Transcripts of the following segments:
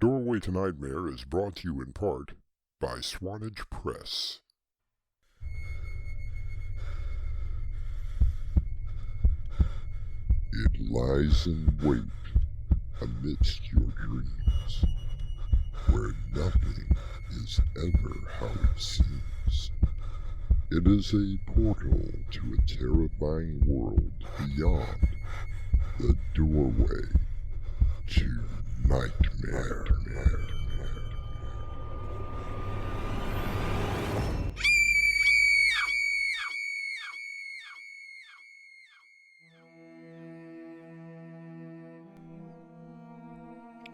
Doorway to Nightmare is brought to you in part by Swanage Press. It lies in wait amidst your dreams, where nothing is ever how it seems. It is a portal to a terrifying world beyond the doorway to nightmare.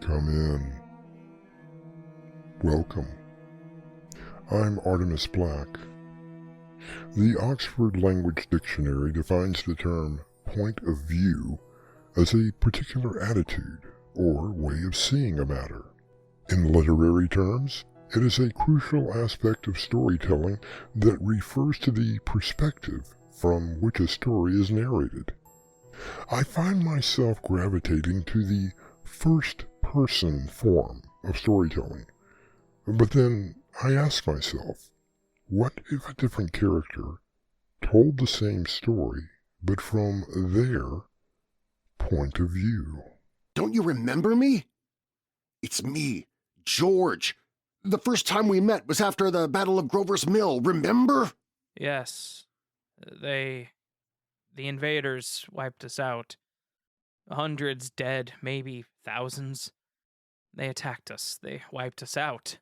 Come in. Welcome. I'm Artemis Black. The Oxford Language Dictionary defines the term point of view as a particular attitude or way of seeing a matter. In literary terms, it is a crucial aspect of storytelling that refers to the perspective from which a story is narrated. I find myself gravitating to the first-person form of storytelling, but then I ask myself, what if a different character told the same story, but from their point of view? Don't you remember me? It's me, George. The first time we met was after the Battle of Grover's Mill, remember? Yes. The invaders wiped us out. Hundreds dead, maybe thousands. They attacked us. They wiped us out.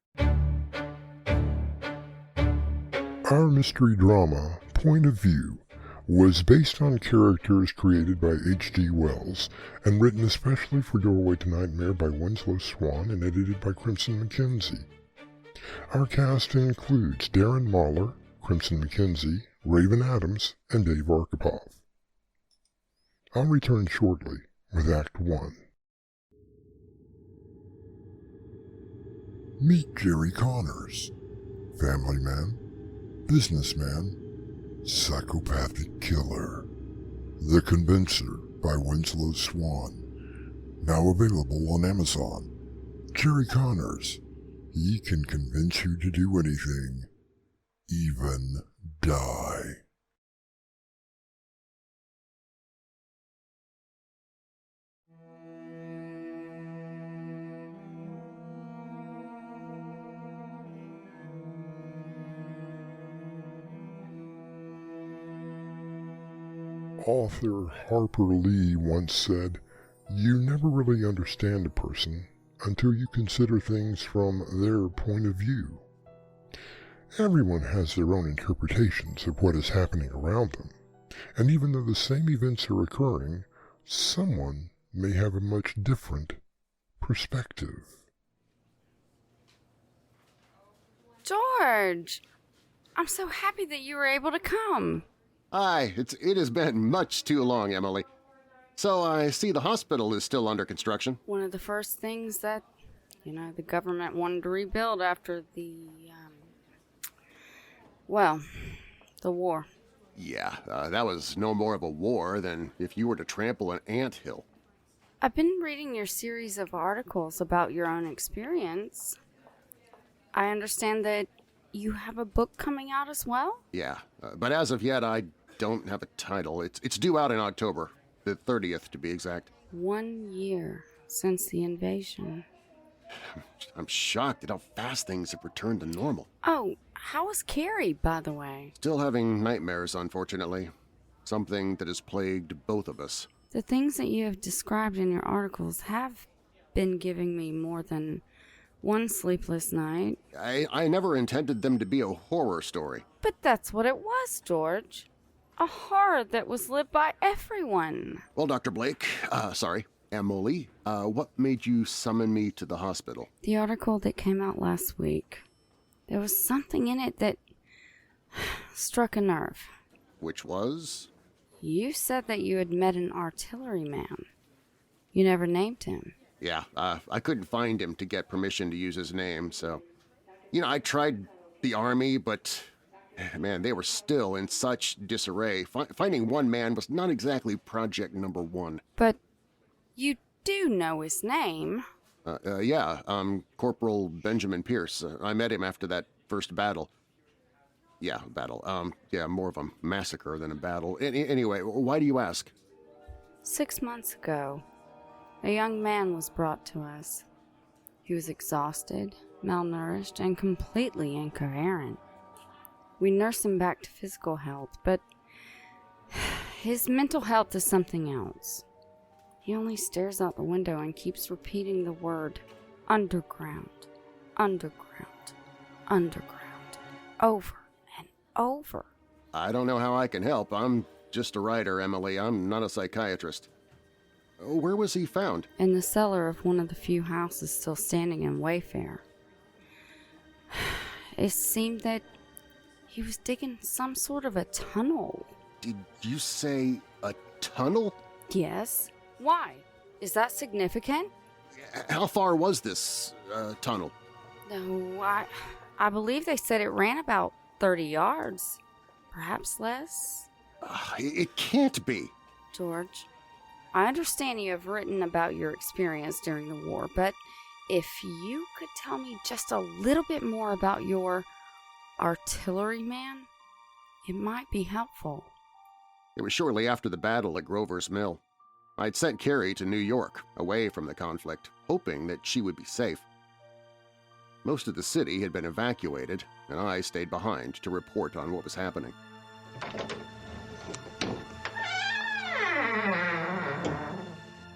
Our mystery drama, Point of View, was based on characters created by H.G. Wells and written especially for Doorway to Nightmare by Winslow Swan and edited by Crimson McKenzie. Our cast includes Darren Mahler, Crimson McKenzie, Raven Adams, and Dave Arkhipov. I'll return shortly with Act 1. Meet Jerry Connors, family man, businessman, psychopathic killer. The Convincer by Winslow Swan, now available on Amazon. Jerry Connors, he can convince you to do anything, even die. Author Harper Lee once said, "You never really understand a person until you consider things from their point of view." Everyone has their own interpretations of what is happening around them, and even though the same events are occurring, someone may have a much different perspective. George! I'm so happy that you were able to come. Hi, it has been much too long, Emily. So I see the hospital is still under construction. One of the first things that, the government wanted to rebuild after the war. Yeah, that was no more of a war than if you were to trample an anthill. I've been reading your series of articles about your own experience. I understand that you have a book coming out as well? Yeah, but as of yet, I don't have a title. It's due out in October, the 30th to be exact. 1 year since the invasion. I'm shocked at how fast things have returned to normal. Oh, how is Carrie, by the way? Still having nightmares, unfortunately. Something that has plagued both of us. The things that you have described in your articles have been giving me more than one sleepless night. I never intended them to be a horror story. But that's what it was, George. A horror that was lived by everyone. Well, Dr. Blake, Emily, what made you summon me to the hospital? The article that came out last week. There was something in it that struck a nerve. Which was? You said that you had met an artilleryman. You never named him. Yeah, I couldn't find him to get permission to use his name, so... I tried the army, but... Man, they were still in such disarray. Finding one man was not exactly project number one. But you do know his name. Yeah, Corporal Benjamin Pierce. I met him after that first battle. Yeah, battle. Yeah, more of a massacre than a battle. Anyway, why do you ask? 6 months ago, a young man was brought to us. He was exhausted, malnourished, and completely incoherent. We nursed him back to physical health, but his mental health is something else. He only stares out the window and keeps repeating the word underground, underground, underground, over and over. I don't know how I can help. I'm just a writer, Emily. I'm not a psychiatrist. Where was he found? In the cellar of one of the few houses still standing in Wayfair. It seemed that he was digging some sort of a tunnel. Did you say a tunnel? Yes. Why? Is that significant? How far was this tunnel? No, I believe they said it ran about 30 yards. Perhaps less. It can't be. George, I understand you have written about your experience during the war, but if you could tell me just a little bit more about your artilleryman, it might be helpful. It was shortly after the battle at Grover's Mill. I'd sent Carrie to New York, away from the conflict, hoping that she would be safe. Most of the city had been evacuated, and I stayed behind to report on what was happening.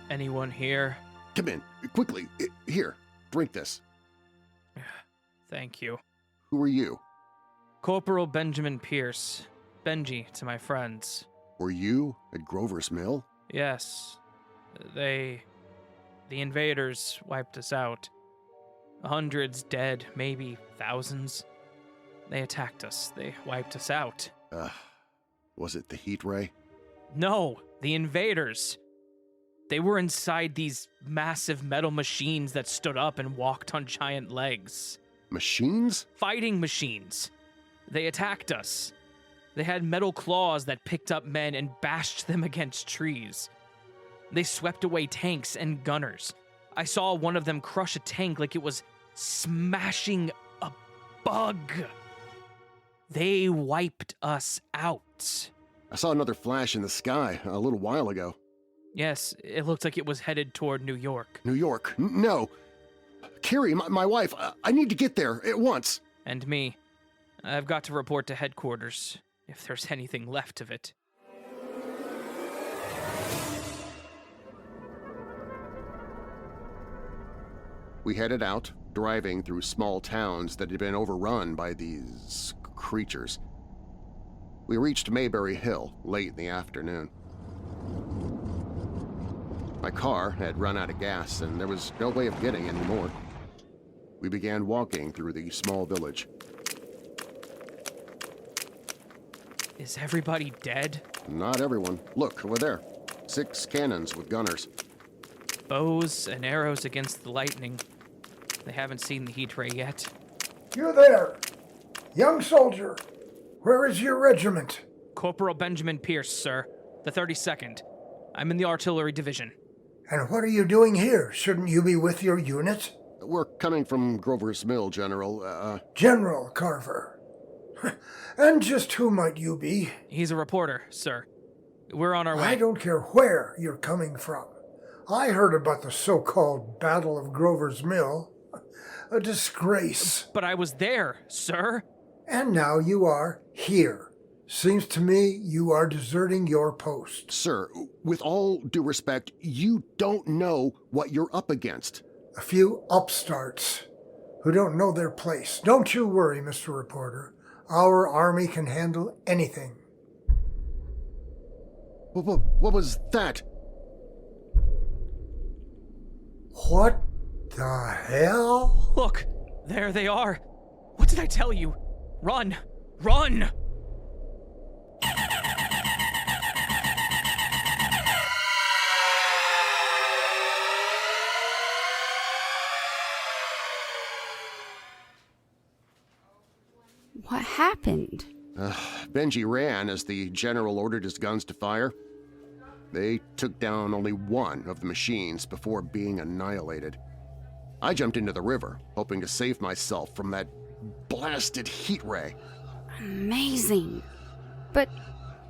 Anyone here? Come in, quickly. Here, drink this. Thank you. Who are you? Corporal Benjamin Pierce. Benji to my friends. Were you at Grover's Mill? Yes. The invaders wiped us out. Hundreds dead, maybe thousands. They attacked us. They wiped us out. Was it the heat ray? No, the invaders. They were inside these massive metal machines that stood up and walked on giant legs. Machines? Fighting machines. They attacked us. They had metal claws that picked up men and bashed them against trees. They swept away tanks and gunners. I saw one of them crush a tank like it was smashing a bug. They wiped us out. I saw another flash in the sky a little while ago. Yes, it looked like it was headed toward New York. New York? No. Carrie, my wife, I need to get there at once. And me. I've got to report to headquarters, if there's anything left of it. We headed out, driving through small towns that had been overrun by these creatures. We reached Mayberry Hill late in the afternoon. My car had run out of gas, and there was no way of getting any more. We began walking through the small village. Is everybody dead? Not everyone. Look, over there. 6 cannons with gunners. Bows and arrows against the lightning. They haven't seen the heat ray yet. You there, young soldier. Where is your regiment? Corporal Benjamin Pierce, sir. The 32nd. I'm in the artillery division. And what are you doing here? Shouldn't you be with your unit? We're coming from Grover's Mill, General. General Carver. And just who might you be? He's a reporter, sir. We're on our way. I don't care where you're coming from. I heard about the so-called Battle of Grover's Mill. A disgrace. But I was there, sir. And now you are here. Seems to me you are deserting your post. Sir, with all due respect, you don't know what you're up against. A few upstarts who don't know their place. Don't you worry, Mr. Reporter. Our army can handle anything. What was that? What the hell? Look, there they are. What did I tell you? Run! Run! What happened? Benji ran as the general ordered his guns to fire. They took down only one of the machines before being annihilated. I jumped into the river, hoping to save myself from that blasted heat ray. Amazing. But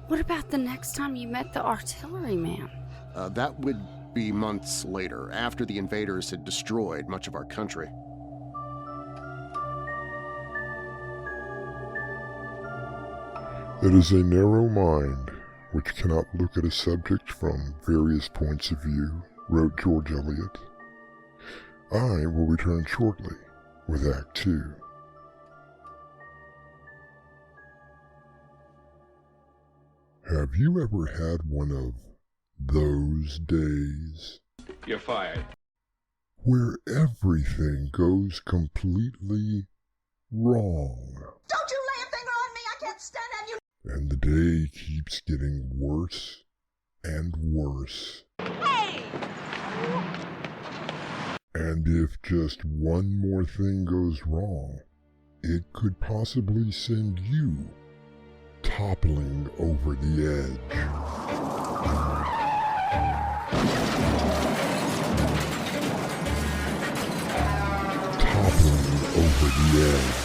what about the next time you met the artilleryman? That would be months later, after the invaders had destroyed much of our country. It is a narrow mind which cannot look at a subject from various points of view, wrote George Eliot. I will return shortly with Act 2. Have you ever had one of those days? You're fired. Where everything goes completely wrong. Don't you lay a finger on me! I can't stand having you. And the day keeps getting worse and worse. Hey! And if just one more thing goes wrong, it could possibly send you toppling over the edge. Toppling over the edge.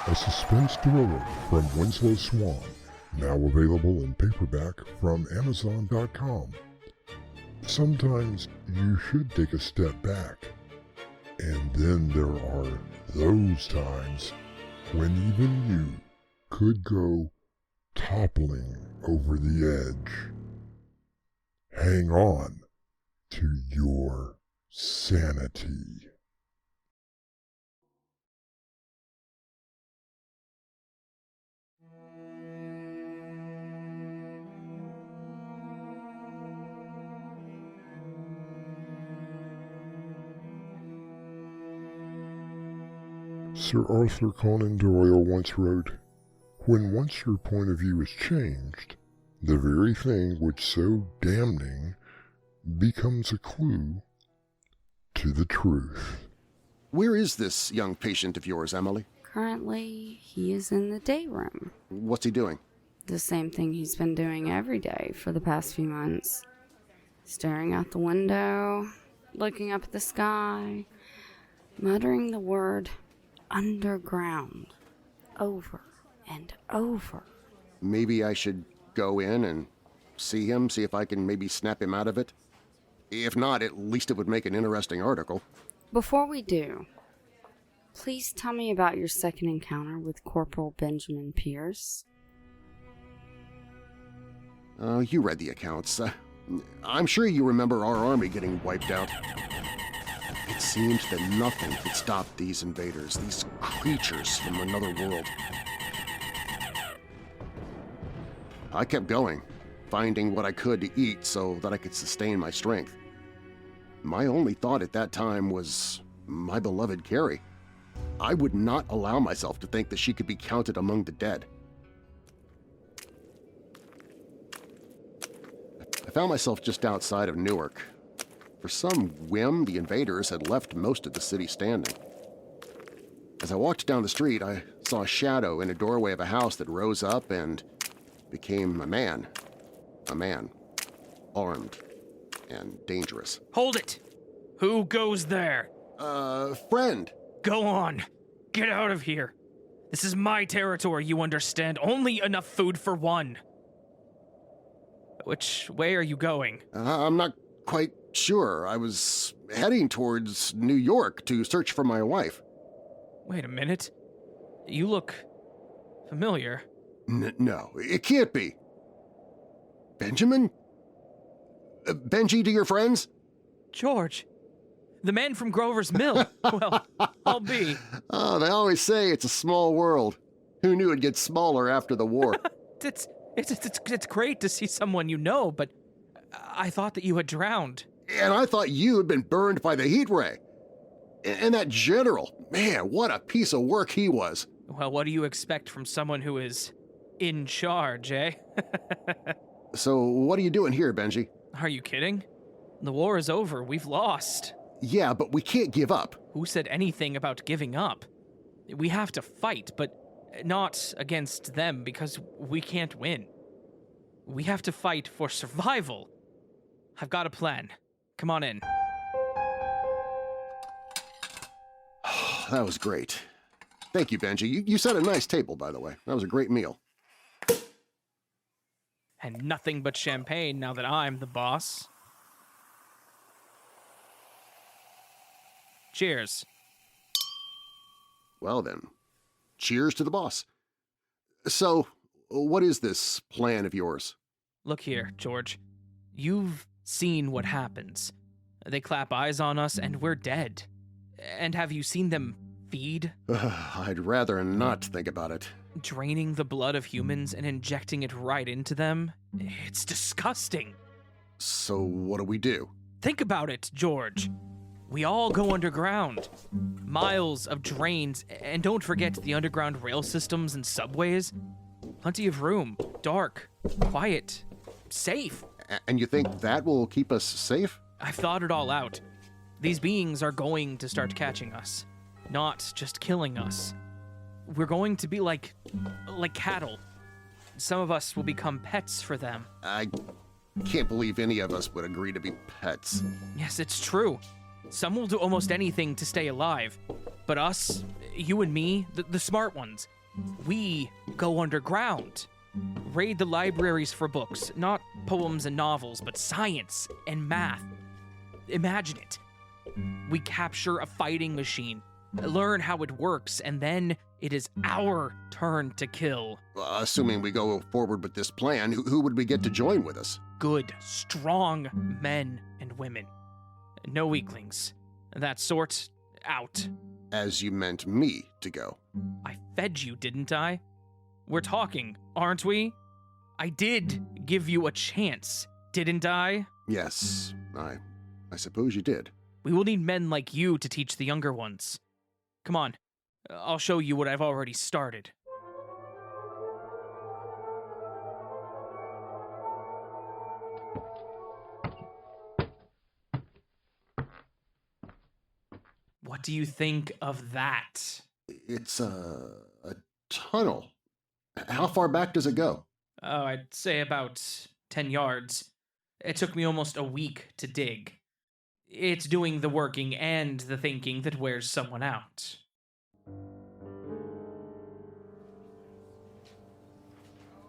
A suspense thriller from Winslow Swan, now available in paperback from Amazon.com. Sometimes you should take a step back. And then there are those times when even you could go toppling over the edge. Hang on to your sanity. Sir Arthur Conan Doyle once wrote, "When once your point of view is changed, the very thing which so damning becomes a clue to the truth." Where is this young patient of yours, Emily? Currently, he is in the day room. What's he doing? The same thing he's been doing every day for the past few months. Staring out the window, looking up at the sky, muttering the word underground over and over. Maybe I should go in and see him, see if I can maybe snap him out of it. If not, at least it would make an interesting article. Before we do, please tell me about your second encounter with Corporal Benjamin Pierce. You read the accounts. I'm sure you remember our army getting wiped out. It seemed that nothing could stop these invaders, these creatures from another world. I kept going, finding what I could to eat so that I could sustain my strength. My only thought at that time was my beloved Carrie. I would not allow myself to think that she could be counted among the dead. I found myself just outside of Newark. For some whim, the invaders had left most of the city standing. As I walked down the street, I saw a shadow in a doorway of a house that rose up and became a man. A man. Armed and dangerous. Hold it! Who goes there? Friend. Go on! Get out of here! This is my territory, you understand? Only enough food for one. Which way are you going? I'm not quite sure. I was heading towards New York to search for my wife. Wait a minute. You look familiar. No, it can't be. Benjamin? Benji to your friends? George. The man from Grover's Mill. Well, I'll be. Oh, they always say it's a small world. Who knew it'd get smaller after the war? It's great to see someone you know, but I thought that you had drowned. And I thought you had been burned by the heat ray. And that general, man, what a piece of work he was. Well, what do you expect from someone who is in charge, eh? So what are you doing here, Benji? Are you kidding? The war is over. We've lost. Yeah, but we can't give up. Who said anything about giving up? We have to fight, but not against them because we can't win. We have to fight for survival. I've got a plan. Come on in. that was great. Thank you, Benji. You set a nice table, by the way. That was a great meal. And nothing but champagne now that I'm the boss. Cheers. Well then, cheers to the boss. So, what is this plan of yours? Look here, George. You've seen what happens. They clap eyes on us and we're dead. And have you seen them feed? I'd rather not think about it. Draining the blood of humans and injecting it right into them? It's disgusting. So what do we do? Think about it, George. We all go underground. Miles of drains, and don't forget the underground rail systems and subways. Plenty of room, dark, quiet, safe. And you think that will keep us safe? I've thought it all out. These beings are going to start catching us, not just killing us. We're going to be like cattle. Some of us will become pets for them. I can't believe any of us would agree to be pets. Yes, it's true. Some will do almost anything to stay alive. But us, you and me, the smart ones, we go underground. Raid the libraries for books, not poems and novels, but science and math. Imagine it. We capture a fighting machine, learn how it works, and then it is our turn to kill. Assuming we go forward with this plan, who would we get to join with us? Good, strong men and women. No weaklings. That sort, out. As you meant me to go. I fed you, didn't I? We're talking, aren't we? I did give you a chance, didn't I? Yes, I suppose you did. We will need men like you to teach the younger ones. Come on, I'll show you what I've already started. What do you think of that? It's a tunnel. How far back does it go? Oh, I'd say about 10 yards. It took me almost a week to dig. It's doing the working and the thinking that wears someone out.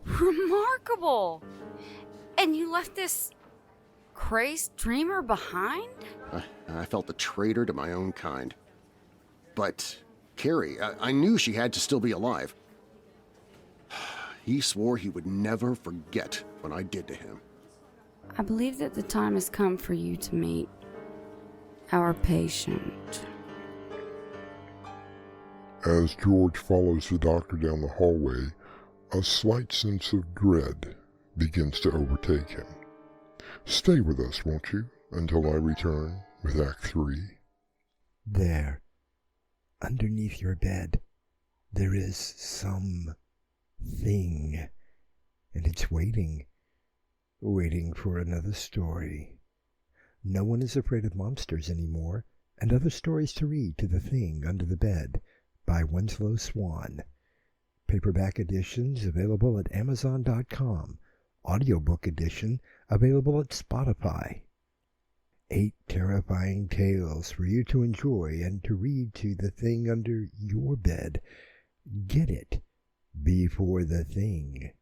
Remarkable! And you left this crazed dreamer behind? I felt a traitor to my own kind. But Carrie, I knew she had to still be alive. He swore he would never forget what I did to him. I believe that the time has come for you to meet our patient. As George follows the doctor down the hallway, a slight sense of dread begins to overtake him. Stay with us, won't you, until I return with Act 3? There, underneath your bed, there is some thing, and it's waiting for another story. No one is afraid of monsters anymore, and other stories to read to The Thing Under the Bed by Winslow Swan. Paperback editions available at Amazon.com. Audiobook edition available at Spotify. 8 terrifying tales for you to enjoy and to read to The Thing Under Your Bed. Get it before the thing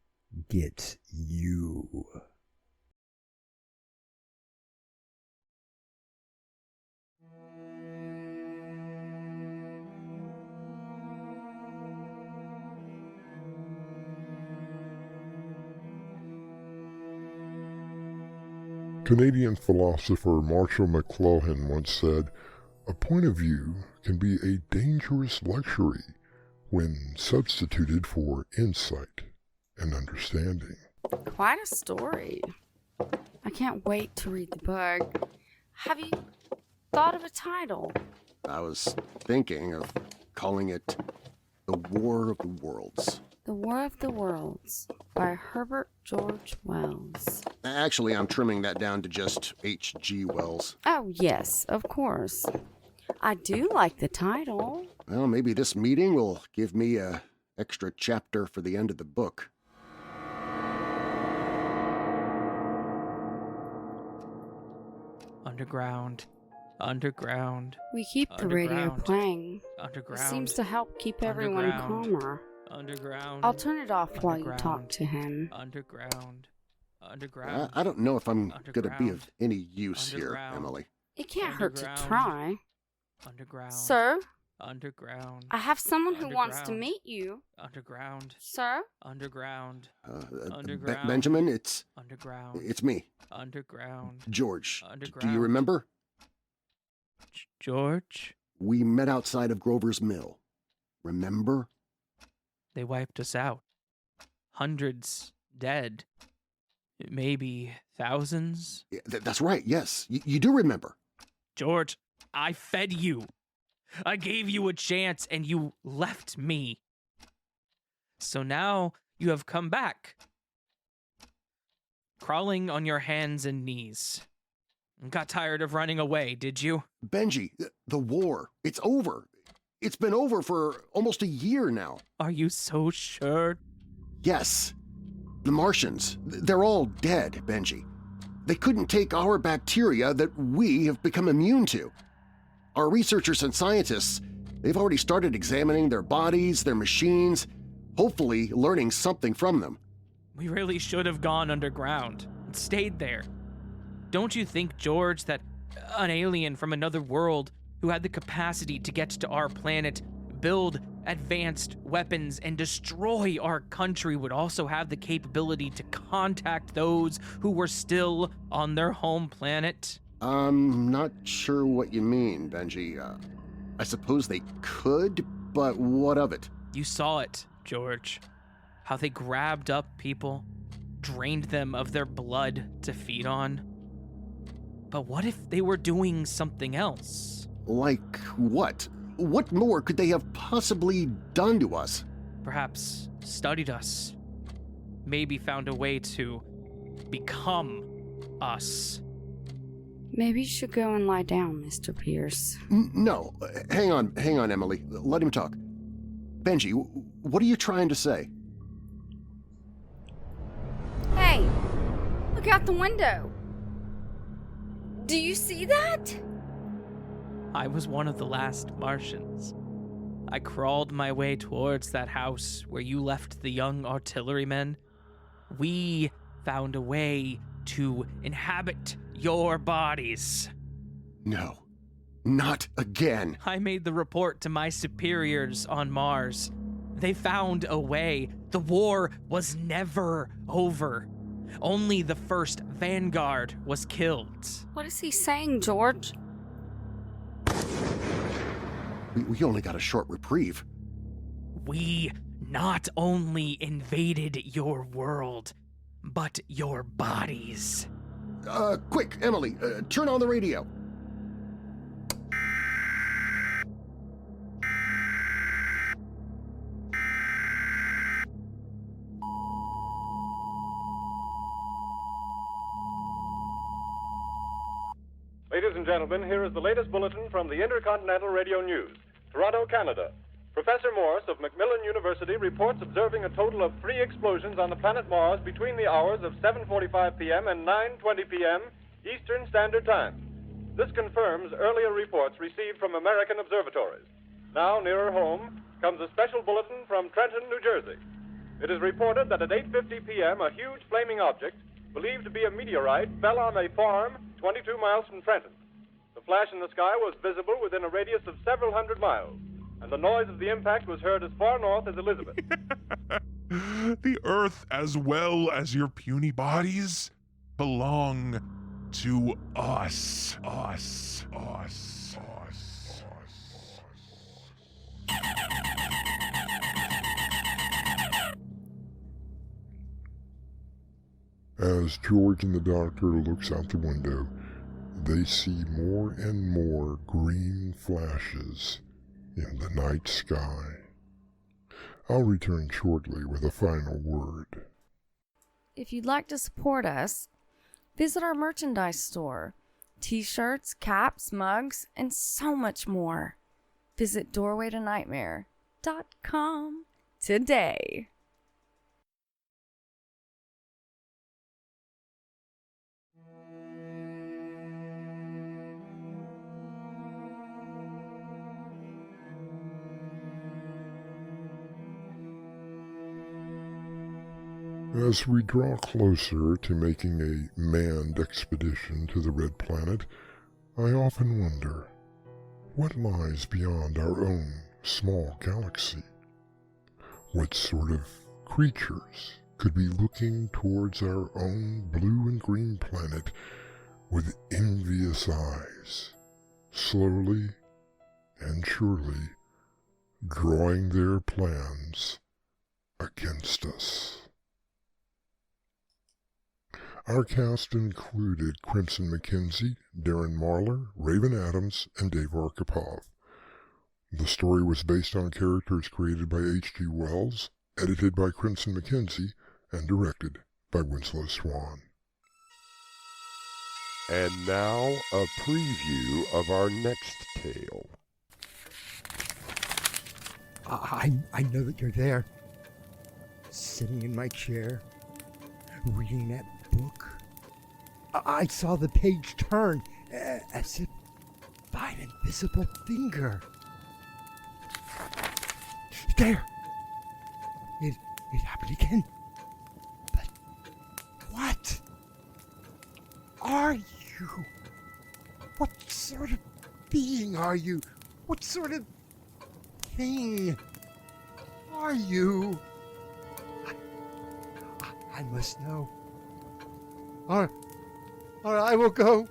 gets you. Canadian philosopher Marshall McLuhan once said, "A point of view can be a dangerous luxury when substituted for insight and understanding." Quite a story. I can't wait to read the book. Have you thought of a title? I was thinking of calling it The War of the Worlds. The War of the Worlds by Herbert George Wells. Actually, I'm trimming that down to just H.G. Wells. Oh, yes, of course. I do like the title. Well, maybe this meeting will give me a extra chapter for the end of the book. Underground, Underground. We keep the radio Underground. playing. It Underground. seems to help keep everyone Underground. calmer. Underground. I'll turn it off while you talk Underground. to him. Underground. Underground. I don't know if I'm going to be Underground. of any use here, Underground. Emily. It can't hurt to Underground. try. Underground. Sir, Underground. I have someone who wants to Underground. meet you. Underground. Sir? Underground. Be- Underground. Benjamin, it's Underground. me, Underground. George. Do you Underground. remember? George? We met outside of Grover's Mill. Remember? They wiped us out. Hundreds dead. Maybe thousands. Yeah, that's right, yes. You do remember. George, I fed you. I gave you a chance and you left me. So now you have come back. Crawling on your hands and knees. Got tired of running away, did you? Benji, the war, it's over. It's been over for almost a year now. Are you so sure? Yes. The Martians, they're all dead, Benji. They couldn't take our bacteria that we have become immune to. Our researchers and scientists, they've already started examining their bodies, their machines, hopefully learning something from them. We really should have gone underground and stayed there. Don't you think, George, that an alien from another world who had the capacity to get to our planet, build advanced weapons, and destroy our country would also have the capability to contact those who were still on their home planet? I'm not sure what you mean, Benji. I suppose they could, but what of it? You saw it, George. How they grabbed up people, drained them of their blood to feed on. But what if they were doing something else? Like what? What more could they have possibly done to us? Perhaps studied us. Maybe found a way to become us. Maybe you should go and lie down, Mr. Pierce. No, hang on, Emily. Let him talk. Benji, what are you trying to say? Hey, look out the window. Do you see that? I was one of the last Martians. I crawled my way towards that house where you left the young artillerymen. We found a way to inhabit your bodies. No, not again. I made the report to my superiors on Mars. They found a way. The war was never over. Only the first Vanguard was killed. What is he saying, George? We only got a short reprieve. We not only invaded your world, but your bodies. Quick, Emily, turn on the radio. Ladies and gentlemen, here is the latest bulletin from the Intercontinental Radio News. Toronto, Canada. Professor Morse of Macmillan University reports observing a total of 3 explosions on the planet Mars between the hours of 7:45 p.m. and 9:20 p.m. Eastern Standard Time. This confirms earlier reports received from American observatories. Now, nearer home, comes a special bulletin from Trenton, New Jersey. It is reported that at 8:50 p.m., a huge flaming object, believed to be a meteorite, fell on a farm 22 miles from Trenton. The flash in the sky was visible within a radius of several hundred miles, and the noise of the impact was heard as far north as Elizabeth. The Earth, as well as your puny bodies, belong to us. Us. Us. Us. As George and the doctor looks out the window, they see more and more green flashes in the night sky. I'll return shortly with a final word. If you'd like to support us, visit our merchandise store. T-shirts, caps, mugs, and so much more. Visit doorwaytonightmare.com today. As we draw closer to making a manned expedition to the Red Planet, I often wonder, what lies beyond our own small galaxy? What sort of creatures could be looking towards our own blue and green planet with envious eyes, slowly and surely drawing their plans against us? Our cast included Crimson McKenzie, Darren Marlar, Raven Adams, and Dave Arkhipov. The story was based on characters created by H.G. Wells, edited by Crimson McKenzie, and directed by Winslow Swan. And now, a preview of our next tale. I know that you're there, sitting in my chair, reading that book. I saw the page turn, as if by an invisible finger. There! It happened again. But what are you? What sort of being are you? What sort of thing are you? I must know. Or I will go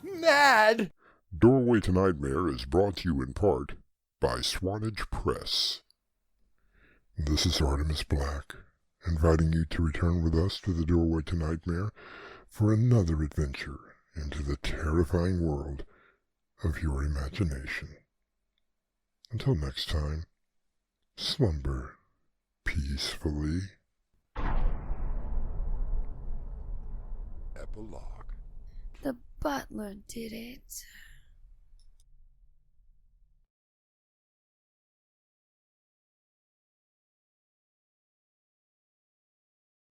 mad. Doorway to Nightmare is brought to you in part by Swanage Press. This is Artemis Black, inviting you to return with us to the Doorway to Nightmare for another adventure into the terrifying world of your imagination. Until next time, slumber peacefully. Epilogue. The butler did it.